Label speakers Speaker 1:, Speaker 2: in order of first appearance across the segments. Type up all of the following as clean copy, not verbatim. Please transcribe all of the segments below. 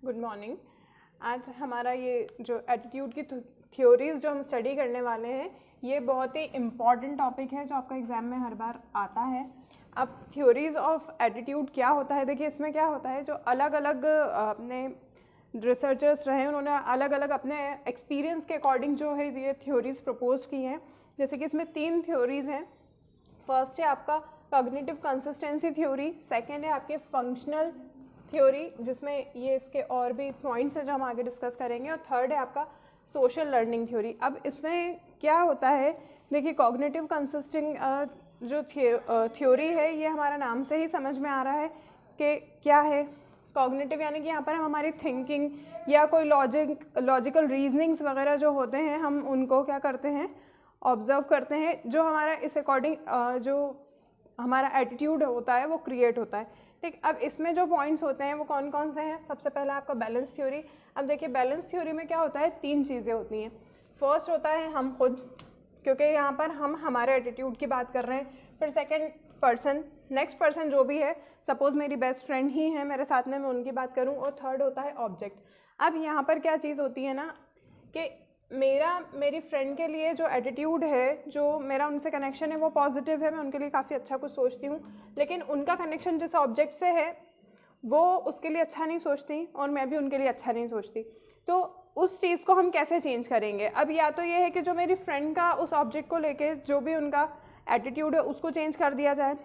Speaker 1: Good morning. आज हमारा ये जो एटीट्यूड की थ्योरीज जो हम स्टडी करने वाले हैं, ये बहुत ही इम्पॉर्टेंट टॉपिक है जो आपका एग्जाम में हर बार आता है। अब थ्योरीज ऑफ एटीट्यूड क्या होता है, देखिए इसमें क्या होता है, जो अलग अलग अपने रिसर्चर्स रहे उन्होंने अलग अलग अपने एक्सपीरियंस के अकॉर्डिंग जो है ये थ्योरीज प्रपोज की हैं। जैसे कि इसमें 3 थ्योरीज हैं। फर्स्ट है आपका कॉग्निटिव कंसिस्टेंसी थ्योरी, सेकेंड है आपके फंक्शनल थ्योरी जिसमें ये इसके और भी पॉइंट्स हैं जो हम आगे डिस्कस करेंगे, और थर्ड है आपका सोशल लर्निंग थ्योरी। अब इसमें क्या होता है, देखिए कॉग्निटिव कंसिस्टिंग जो थ्योरी है ये हमारा नाम से ही समझ में आ रहा है कि क्या है कॉग्निटिव, यानी कि यहाँ पर हम हमारी थिंकिंग या कोई लॉजिकल रीजनिंग्स वगैरह जो होते हैं हम उनको क्या करते हैं, ऑब्जर्व करते हैं, जो हमारा इस अकॉर्डिंग जो हमारा एटीट्यूड होता है वो क्रिएट होता है। ठीक, अब इसमें जो पॉइंट्स होते हैं वो कौन कौन से हैं। सबसे पहला आपका बैलेंस थ्योरी। अब देखिए बैलेंस थ्योरी में क्या होता है, 3 चीज़ें होती हैं। फर्स्ट होता है हम खुद, क्योंकि यहाँ पर हम हमारे एटीट्यूड की बात कर रहे हैं। फिर सेकंड पर्सन, नेक्स्ट पर्सन जो भी है, सपोज मेरी बेस्ट फ्रेंड ही है मेरे साथ में, मैं उनकी बात करूँ। और थर्ड होता है ऑब्जेक्ट। अब यहाँ पर क्या चीज़ होती है ना कि मेरी फ्रेंड के लिए जो एटीट्यूड है, जो मेरा उनसे कनेक्शन है वो पॉजिटिव है, मैं उनके लिए काफ़ी अच्छा कुछ सोचती हूँ, लेकिन उनका कनेक्शन जिस ऑब्जेक्ट से है वो उसके लिए अच्छा नहीं सोचती और मैं भी उनके लिए अच्छा नहीं सोचती। तो उस चीज़ को हम कैसे चेंज करेंगे। अब या तो ये है कि जो मेरी फ्रेंड का उस ऑब्जेक्ट को लेके जो भी उनका एटीट्यूड है उसको चेंज कर दिया जाए,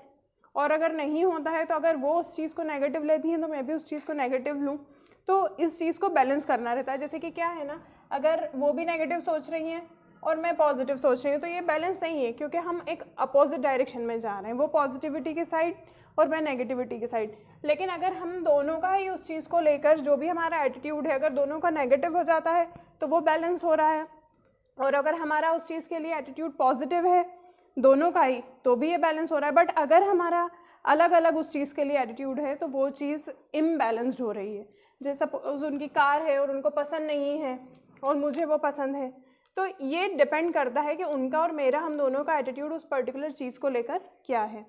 Speaker 1: और अगर नहीं होता है तो अगर वो उस चीज़ को नेगेटिव लेती हैं तो मैं भी उस चीज़ को नेगेटिव लूँ। तो इस चीज़ को बैलेंस करना रहता है। जैसे कि क्या है ना, अगर वो भी नेगेटिव सोच रही हैं और मैं पॉजिटिव सोच रही हूँ तो ये बैलेंस नहीं है, क्योंकि हम एक अपोजिट डायरेक्शन में जा रहे हैं, वो पॉजिटिविटी की साइड और मैं नेगेटिविटी की साइड। लेकिन अगर हम दोनों का ही उस चीज़ को लेकर जो भी हमारा एटीट्यूड है अगर दोनों का नेगेटिव हो जाता है तो वो बैलेंस हो रहा है, और अगर हमारा उस चीज़ के लिए एटीट्यूड पॉजिटिव है दोनों का ही तो भी ये बैलेंस हो रहा है। बट अगर हमारा अलग अलग उस चीज़ के लिए एटीट्यूड है तो वो चीज़ इम्बैलेंस्ड हो रही है। जैसे सपोज उनकी कार है और उनको पसंद नहीं है और मुझे वो पसंद है, तो ये डिपेंड करता है कि उनका और मेरा, हम दोनों का एटीट्यूड उस पर्टिकुलर चीज़ को लेकर क्या है।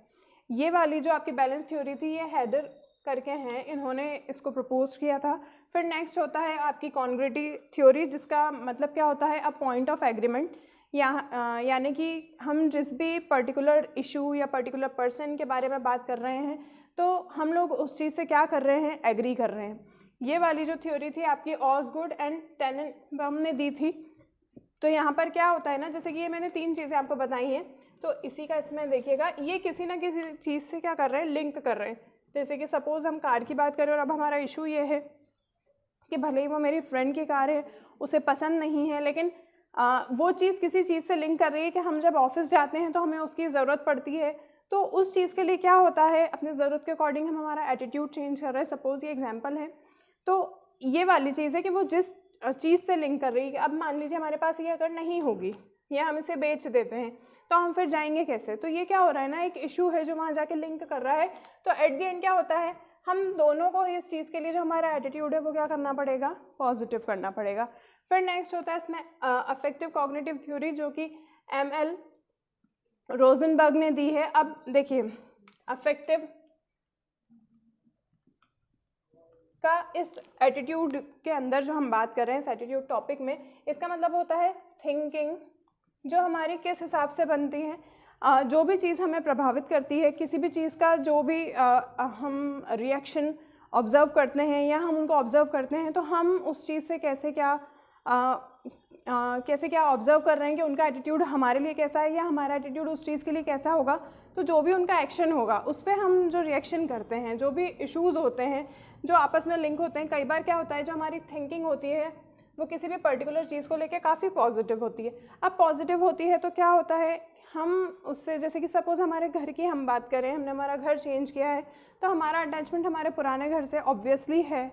Speaker 1: ये वाली जो आपकी बैलेंस थ्योरी थी ये हैडर करके हैं, इन्होंने इसको प्रपोज किया था। फिर नेक्स्ट होता है आपकी कॉन्ग्रुइटी थ्योरी, जिसका मतलब क्या होता है, अ पॉइंट ऑफ एग्रीमेंट, यानी कि हम जिस भी पर्टिकुलर इशू या पर्टिकुलर पर्सन के बारे में बात कर रहे हैं तो हम लोग उस चीज़ से क्या कर रहे हैं, एग्री कर रहे हैं। ये वाली जो थ्योरी थी आपकी ऑसगुड एंड टेनेनबाम ने दी थी। तो यहाँ पर क्या होता है ना, जैसे कि ये मैंने 3 चीज़ें आपको बताई हैं, तो इसी का इसमें देखिएगा ये किसी ना किसी चीज़ से क्या कर रहे हैं, लिंक कर रहे हैं। जैसे कि सपोज़ हम कार की बात करें और अब हमारा इशू ये है कि भले ही वो मेरी फ्रेंड की कार है, उसे पसंद नहीं है, लेकिन वो चीज़ किसी चीज़ से लिंक कर रही है कि हम जब ऑफिस जाते हैं तो हमें उसकी ज़रूरत पड़ती है। तो उस चीज़ के लिए क्या होता है, अपनी ज़रूरत के अकॉर्डिंग हम हमारा एटीट्यूड चेंज कर रहे हैं। सपोज़ ये एग्जाम्पल है, तो ये वाली चीज़ है कि वो जिस चीज़ से लिंक कर रही है। अब मान लीजिए हमारे पास ये अगर नहीं होगी या हम इसे बेच देते हैं तो हम फिर जाएंगे कैसे। तो ये क्या हो रहा है ना, एक इशू है जो वहाँ जाके लिंक कर रहा है। तो एट द एंड क्या होता है, हम दोनों को इस चीज़ के लिए जो हमारा एटीट्यूड है वो क्या करना पड़ेगा, पॉजिटिव करना पड़ेगा। फिर नेक्स्ट होता है इसमें अफेक्टिव कॉग्निटिव थ्योरी, जो कि ML रोजनबर्ग ने दी है। अब देखिए अफेक्टिव का इस एटीट्यूड के अंदर जो हम बात कर रहे हैं, इस एटीट्यूड टॉपिक में, इसका मतलब होता है थिंकिंग जो हमारी किस हिसाब से बनती है, जो भी चीज़ हमें प्रभावित करती है, किसी भी चीज़ का जो भी हम रिएक्शन ऑब्जर्व करते हैं या हम उनको ऑब्जर्व करते हैं, तो हम उस चीज़ से कैसे क्या ऑब्जर्व कर रहे हैं कि उनका एटीट्यूड हमारे लिए कैसा है या हमारा एटीट्यूड उस चीज़ के लिए कैसा होगा। तो जो भी उनका एक्शन होगा उस पर हम जो रिएक्शन करते हैं, जो भी इश्यूज़ होते हैं जो आपस में लिंक होते हैं, कई बार क्या होता है जो हमारी थिंकिंग होती है वो किसी भी पर्टिकुलर चीज़ को लेकर काफ़ी पॉजिटिव होती है। अब पॉजिटिव होती है तो क्या होता है, हम उससे, जैसे कि सपोज़ हमारे घर की हम बात करें, हमने हमारा घर चेंज किया है तो हमारा अटैचमेंट हमारे पुराने घर से ऑब्वियसली है।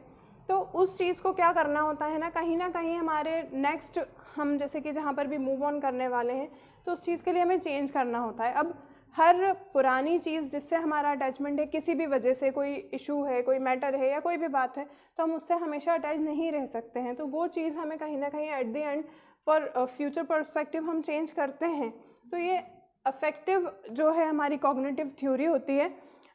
Speaker 1: तो उस चीज़ को क्या करना होता है ना कहीं हमारे नेक्स्ट, हम जैसे कि जहाँ पर भी मूव ऑन करने वाले हैं तो उस चीज़ के लिए हमें चेंज करना होता है। अब हर पुरानी चीज़ जिससे हमारा अटैचमेंट है, किसी भी वजह से कोई इशू है, कोई मैटर है या कोई भी बात है, तो हम उससे हमेशा अटैच नहीं रह सकते हैं। तो वो चीज़ हमें कहीं ना कहीं at the end for future perspective हम चेंज करते हैं। तो ये अफेक्टिव जो है हमारी कॉग्निटिव थ्योरी होती है।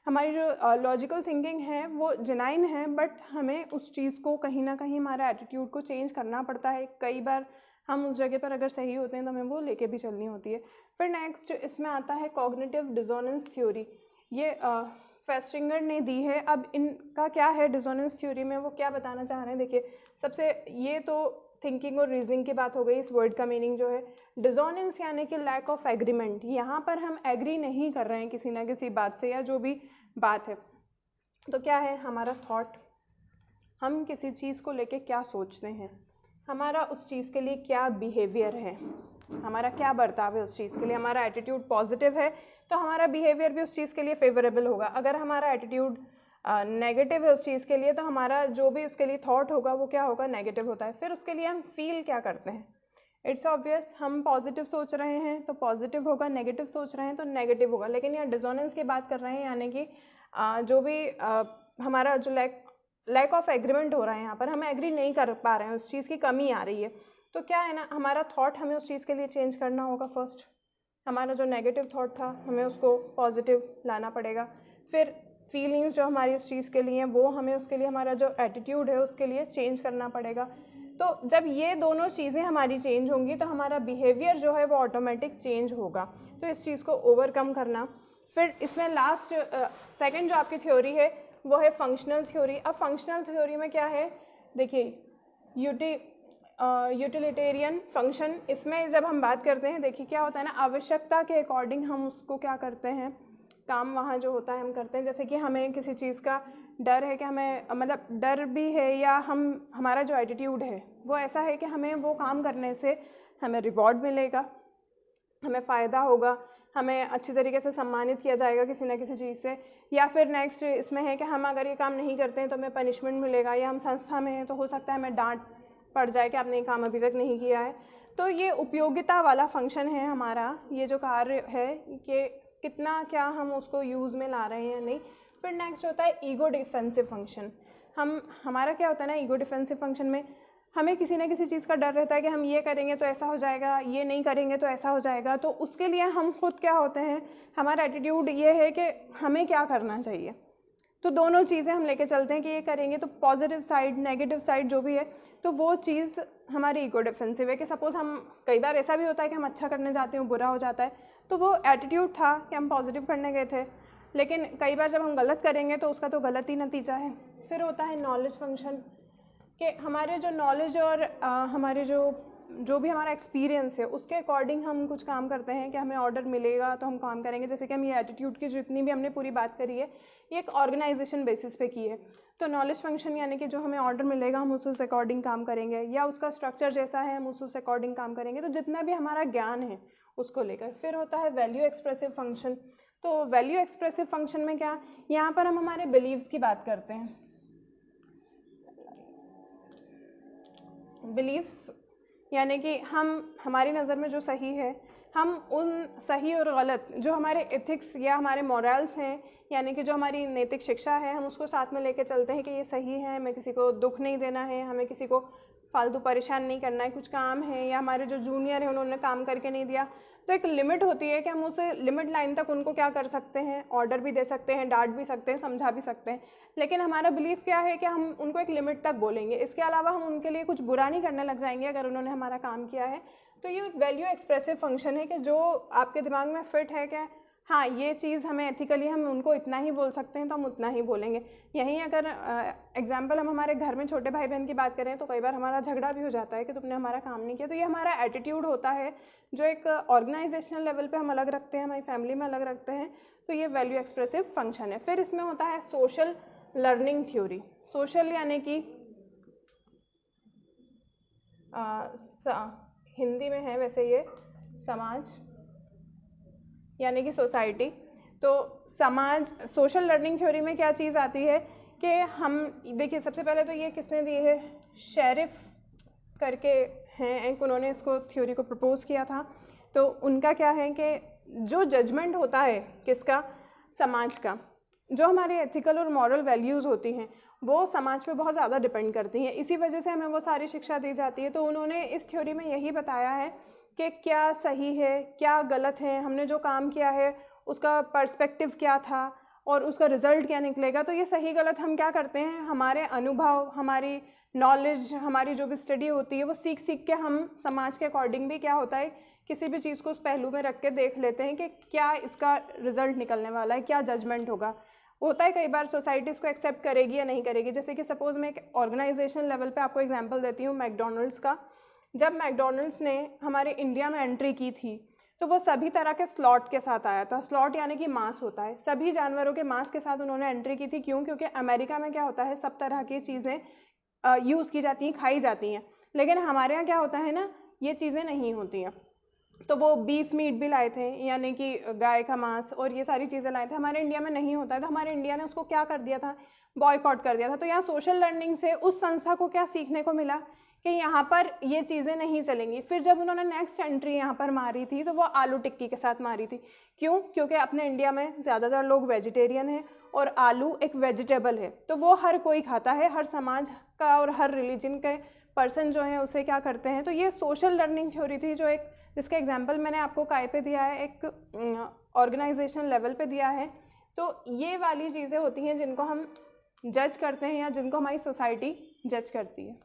Speaker 1: हमारी जो लॉजिकल थिंकिंग है वो जेन्युइन है, बट हमें उस चीज़ को कहीं ना कहीं हमारा एटीट्यूड को चेंज करना पड़ता है। कई बार हम उस जगह पर अगर सही होते हैं तो हमें वो लेके भी चलनी होती है। फिर नेक्स्ट इसमें आता है कॉग्निटिव डिसोनेंस थ्योरी। ये फेस्टिंगर ने दी है। अब इनका क्या है डिसोनेंस थ्योरी में, वो क्या बताना चाह रहे हैं, देखिए सबसे ये तो थिंकिंग और रीजनिंग की बात हो गई। इस वर्ड का मीनिंग जो है डिसोनेंस यानी कि लैक ऑफ एग्रीमेंट। यहाँ पर हम एग्री नहीं कर रहे हैं किसी ना किसी बात से या जो भी बात है। तो क्या है हमारा थॉट, हम किसी चीज़ को लेके क्या सोचते हैं, हमारा उस चीज़ के लिए क्या बिहेवियर है, हमारा क्या बर्ताव है उस चीज़ के लिए। हमारा एटीट्यूड पॉजिटिव है तो हमारा बिहेवियर भी उस चीज़ के लिए फेवरेबल होगा। अगर हमारा एटीट्यूड नेगेटिव है उस चीज़ के लिए तो हमारा जो भी उसके लिए थॉट होगा वो क्या होगा, नेगेटिव होता है। फिर उसके लिए हम फील क्या करते हैं, इट्स ऑब्वियस, हम पॉजिटिव सोच रहे हैं तो पॉजिटिव होगा, नेगेटिव सोच रहे हैं तो नेगेटिव होगा। लेकिन यहाँ डिसोनेंस की बात कर रहे हैं, यानी कि जो भी हमारा जो लैक ऑफ एग्रीमेंट हो रहा है, यहाँ पर हम एग्री नहीं कर पा रहे हैं, उस चीज़ की कमी आ रही है। तो क्या है ना, हमारा थॉट हमें उस चीज़ के लिए चेंज करना होगा। फर्स्ट हमारा जो नेगेटिव थॉट था हमें उसको पॉजिटिव लाना पड़ेगा। फिर फीलिंग्स जो हमारी उस चीज़ के लिए हैं वो हमें उसके लिए, हमारा जो एटीट्यूड है उसके लिए चेंज करना पड़ेगा। तो जब ये दोनों चीज़ें हमारी चेंज होंगी तो हमारा बिहेवियर जो है वो ऑटोमेटिक चेंज होगा। तो इस चीज़ को ओवरकम करना। फिर इसमें लास्ट सेकंड जो आपकी थ्योरी है वो है फंक्शनल थ्योरी। अब फंक्शनल थ्योरी में क्या है, देखिए यूटिलिटेरियन फंक्शन, इसमें जब हम बात करते हैं, देखिए क्या होता है ना, आवश्यकता के अकॉर्डिंग हम उसको क्या करते हैं, काम वहाँ जो होता है हम करते हैं। जैसे कि हमें किसी चीज़ का डर है कि हमें, मतलब डर भी है या हमारा जो एटीट्यूड है वो ऐसा है कि हमें वो काम करने से हमें रिवॉर्ड मिलेगा, हमें फ़ायदा होगा, हमें अच्छी तरीके से सम्मानित किया जाएगा किसी न किसी चीज़ से। या फिर नेक्स्ट इसमें है कि हम अगर ये काम नहीं करते हैं तो हमें पनिशमेंट मिलेगा, या हम संस्था में हैं तो हो सकता है हमें डांट पड़ जाए कि आपने ये काम अभी तक नहीं किया है। तो ये उपयोगिता वाला फंक्शन है हमारा, ये जो कार्य है कि कितना क्या हम उसको यूज़ में ला रहे हैं या नहीं। फिर नेक्स्ट होता है ईगो डिफेंसिव फंक्शन। हमारा क्या होता है ना, ईगो डिफेंसिव फंक्शन में हमें किसी न किसी चीज़ का डर रहता है कि हम ये करेंगे तो ऐसा हो जाएगा, ये नहीं करेंगे तो ऐसा हो जाएगा। तो उसके लिए हम खुद क्या होते हैं, हमारा एटीट्यूड ये है कि हमें क्या करना चाहिए। तो दोनों चीज़ें हम लेके चलते हैं कि ये करेंगे तो पॉजिटिव साइड, नेगेटिव साइड जो भी है, तो वो चीज़ हमारी ईगो डिफेंसिव है। कि सपोज़ हम, कई बार ऐसा भी होता है कि हम अच्छा करने जाते हैं बुरा हो जाता है, तो वो एटीट्यूड था कि हम पॉजिटिव करने गए थे, लेकिन कई बार जब हम गलत करेंगे तो उसका तो गलत ही नतीजा है। फिर होता है नॉलेज फंक्शन, कि हमारे जो नॉलेज और हमारे जो भी हमारा एक्सपीरियंस है उसके अकॉर्डिंग हम कुछ काम करते हैं कि हमें ऑर्डर मिलेगा तो हम काम करेंगे। जैसे कि हम ये एटीट्यूड की जितनी भी हमने पूरी बात करी है ये एक ऑर्गेनाइजेशन बेसिस पे की है। तो नॉलेज फंक्शन यानी कि जो हमें ऑर्डर मिलेगा हम उस अकॉर्डिंग काम करेंगे, या उसका स्ट्रक्चर जैसा है हम उस अकॉर्डिंग काम करेंगे। तो जितना भी हमारा ज्ञान है उसको लेकर। फिर होता है वैल्यू एक्सप्रेसिव फंक्शन। तो वैल्यू एक्सप्रेसिव फंक्शन में क्या, यहाँ पर हम हमारे बिलीव्स की बात करते हैं। बिलीव्स यानी कि हमारी नज़र में जो सही है, हम उन सही और गलत जो हमारे एथिक्स या हमारे मॉरल्स हैं, यानी कि जो हमारी नैतिक शिक्षा है, हम उसको साथ में लेके चलते हैं कि ये सही है, हमें किसी को दुख नहीं देना है, हमें किसी को फालतू परेशान नहीं करना है। कुछ काम है या हमारे जो जूनियर है उन्होंने काम करके नहीं दिया, तो एक लिमिट होती है कि हम उस लिमिट लाइन तक उनको क्या कर सकते हैं, ऑर्डर भी दे सकते हैं, डांट भी सकते हैं, समझा भी सकते हैं। लेकिन हमारा बिलीफ क्या है कि हम उनको एक लिमिट तक बोलेंगे, इसके अलावा हम उनके लिए कुछ बुरा नहीं करने लग जाएंगे अगर उन्होंने हमारा काम किया है। तो ये वैल्यू एक्सप्रेसिव फंक्शन है कि जो आपके दिमाग में फिट है कि हाँ ये चीज़ हमें एथिकली हम उनको इतना ही बोल सकते हैं तो हम उतना ही बोलेंगे। यहीं अगर एग्जाम्पल हम हमारे घर में छोटे भाई बहन की बात करें तो कई बार हमारा झगड़ा भी हो जाता है कि तुमने हमारा काम नहीं किया। तो ये हमारा एटीट्यूड होता है जो एक ऑर्गेनाइजेशनल लेवल पे हम अलग रखते हैं, हमारी फैमिली में अलग रखते हैं। तो ये वैल्यू एक्सप्रेसिव फंक्शन है। फिर इसमें होता है सोशल लर्निंग थ्योरी। सोशल यानी कि हिंदी में है वैसे ये समाज, यानी कि सोसाइटी। तो समाज, सोशल लर्निंग थ्योरी में क्या चीज़ आती है कि हम देखिए सबसे पहले तो ये किसने दी है, शेरिफ करके हैं एक, उन्होंने इसको थ्योरी को प्रपोज किया था। तो उनका क्या है कि जो जजमेंट होता है किसका, समाज का, जो हमारी एथिकल और मॉरल वैल्यूज़ होती हैं वो समाज पे बहुत ज़्यादा डिपेंड करती हैं, इसी वजह से हमें वो सारी शिक्षा दी जाती है। तो उन्होंने इस थ्योरी में यही बताया है कि क्या सही है क्या गलत है, हमने जो काम किया है उसका पर्सपेक्टिव क्या था, और उसका रिजल्ट क्या निकलेगा। तो ये सही गलत हम क्या करते हैं, हमारे अनुभव, हमारी नॉलेज, हमारी जो भी स्टडी होती है वो सीख सीख के हम समाज के अकॉर्डिंग भी क्या होता है किसी भी चीज़ को उस पहलू में रख के देख लेते हैं कि क्या इसका रिजल्ट निकलने वाला है, क्या जजमेंट होगा। होता है कई बार सोसाइटी इसको एक्सेप्ट करेगी या नहीं करेगी। जैसे कि सपोज मैं एक ऑर्गेनाइजेशन लेवल पे आपको एग्जांपल देती हूँ मैकडोनल्ड्स का। जब मैकडोनल्ड्स ने हमारे इंडिया में एंट्री की थी तो वो सभी तरह के स्लॉट के साथ आया था। स्लॉट यानी कि मांस होता है, सभी जानवरों के मांस के साथ उन्होंने एंट्री की थी। क्यों? क्योंकि अमेरिका में क्या होता है, सब तरह की चीज़ें यूज़ की जाती हैं, खाई जाती हैं। लेकिन हमारे यहाँ क्या होता है ना, ये चीज़ें नहीं होती हैं। तो वो बीफ मीट भी लाए थे, यानी कि गाय का मांस और ये सारी चीज़ें लाए थे। हमारे इंडिया में नहीं होता है, तो हमारे इंडिया ने उसको क्या कर दिया था, बॉयकॉट कर दिया था। तो यहाँ सोशल लर्निंग से उस संस्था को क्या सीखने को मिला कि यहाँ पर ये चीज़ें नहीं चलेंगी। फिर जब उन्होंने नेक्स्ट एंट्री यहाँ पर मारी थी तो वो आलू टिक्की के साथ मारी थी। क्यों? क्योंकि अपने इंडिया में ज़्यादातर लोग वेजिटेरियन हैं और आलू एक वेजिटेबल है, तो वो हर कोई खाता है, हर समाज का और हर रिलीजन के पर्सन जो हैं उसे क्या करते हैं। तो ये सोशल लर्निंग थ्योरी थी, जो एक जिसका एग्जाम्पल मैंने आपको काय पे दिया है, एक ऑर्गेनाइजेशन लेवल पे दिया है। तो ये वाली चीज़ें होती हैं जिनको हम जज करते हैं या जिनको हमारी सोसाइटी जज करती है।